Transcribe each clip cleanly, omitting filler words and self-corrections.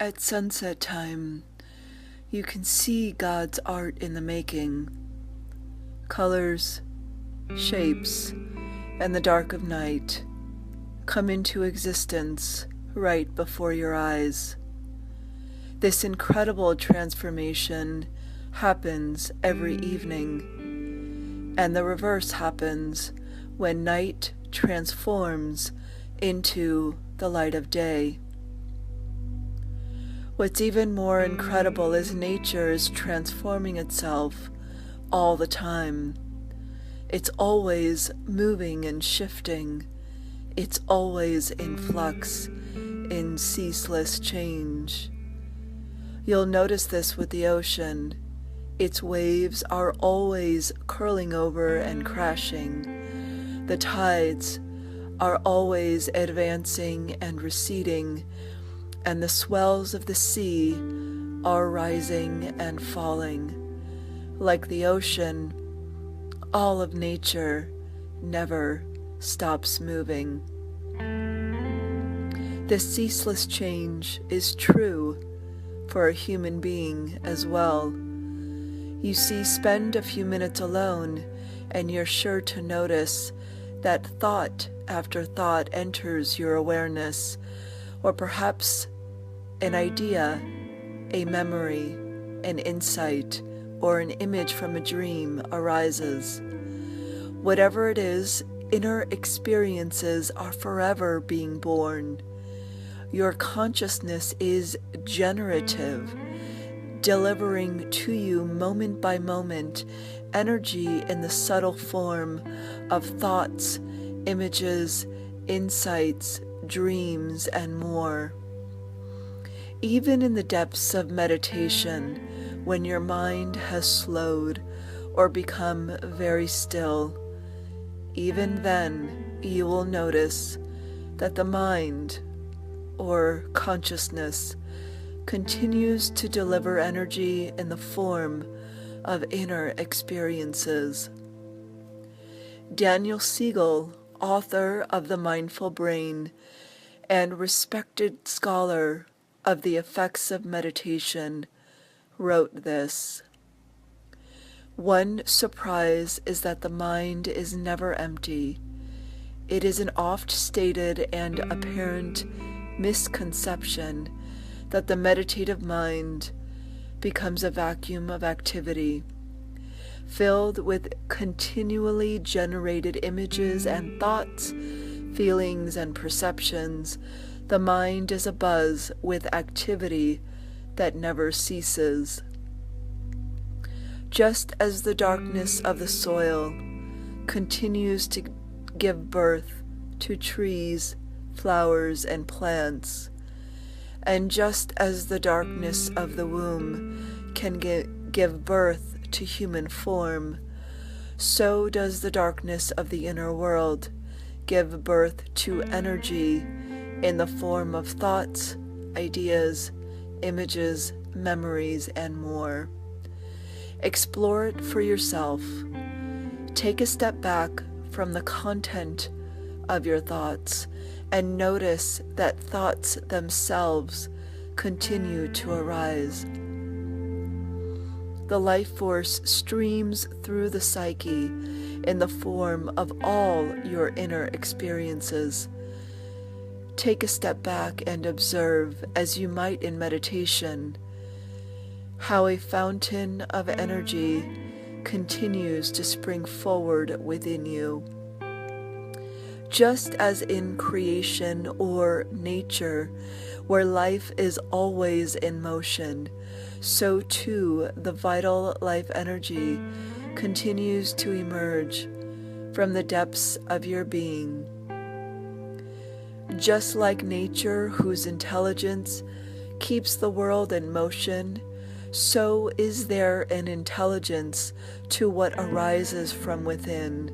At sunset time, you can see God's art in the making. Colors, shapes, and the dark of night come into existence right before your eyes. This incredible transformation happens every evening, and the reverse happens when night transforms into the light of day. What's even more incredible is nature is transforming itself all the time. It's always moving and shifting. It's always in flux, in ceaseless change. You'll notice this with the ocean. Its waves are always curling over and crashing. The tides are always advancing and receding, and the swells of the sea are rising and falling. Like the ocean, all of nature never stops moving. This ceaseless change is true for a human being as well. You see, spend a few minutes alone, and you're sure to notice that thought after thought enters your awareness, or perhaps an idea, a memory, an insight, or an image from a dream arises. Whatever it is, inner experiences are forever being born. Your consciousness is generative, delivering to you moment by moment energy in the subtle form of thoughts, images, insights, dreams, and more. Even in the depths of meditation, when your mind has slowed or become very still, even then you will notice that the mind or consciousness continues to deliver energy in the form of inner experiences. Daniel Siegel, author of The Mindful Brain and respected scholar of the effects of meditation, wrote this: "One surprise is that the mind is never empty. It is an oft-stated and apparent misconception that the meditative mind becomes a vacuum of activity, filled with continually generated images and thoughts, feelings and perceptions. The mind is abuzz with activity that never ceases. Just as the darkness of the soil continues to give birth to trees, flowers, and plants, and just as the darkness of the womb can give birth to human form, so does the darkness of the inner world give birth to energy in the form of thoughts, ideas, images, memories, and more. Explore it for yourself. Take a step back from the content of your thoughts and notice that thoughts themselves continue to arise. The life force streams through the psyche in the form of all your inner experiences. Take a step back and observe, as you might in meditation, how a fountain of energy continues to spring forward within you. Just as in creation or nature, where life is always in motion, so too the vital life energy continues to emerge from the depths of your being. Just like nature, whose intelligence keeps the world in motion, so is there an intelligence to what arises from within.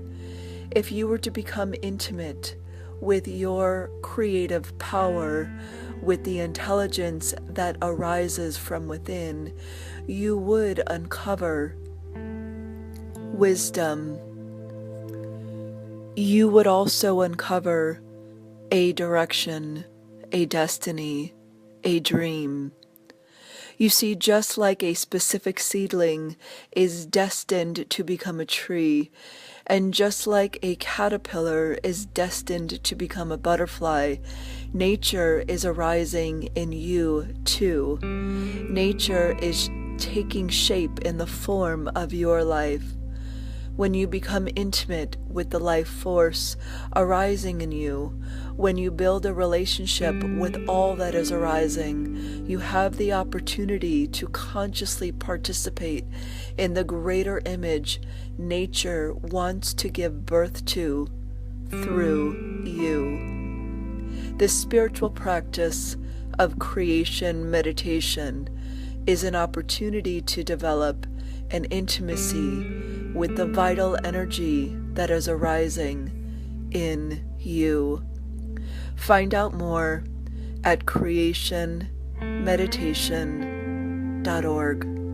If you were to become intimate with your creative power, with the intelligence that arises from within, you would uncover wisdom. You would also uncover a direction, a destiny, a dream. You see, just like a specific seedling is destined to become a tree, and just like a caterpillar is destined to become a butterfly, nature is arising in you too. Nature is taking shape in the form of your life. When you become intimate with the life force arising in you, when you build a relationship with all that is arising, you have the opportunity to consciously participate in the greater image nature wants to give birth to through you. This spiritual practice of creation meditation is an opportunity to develop an intimacy with the vital energy that is arising in you. Find out more at creationmeditation.org.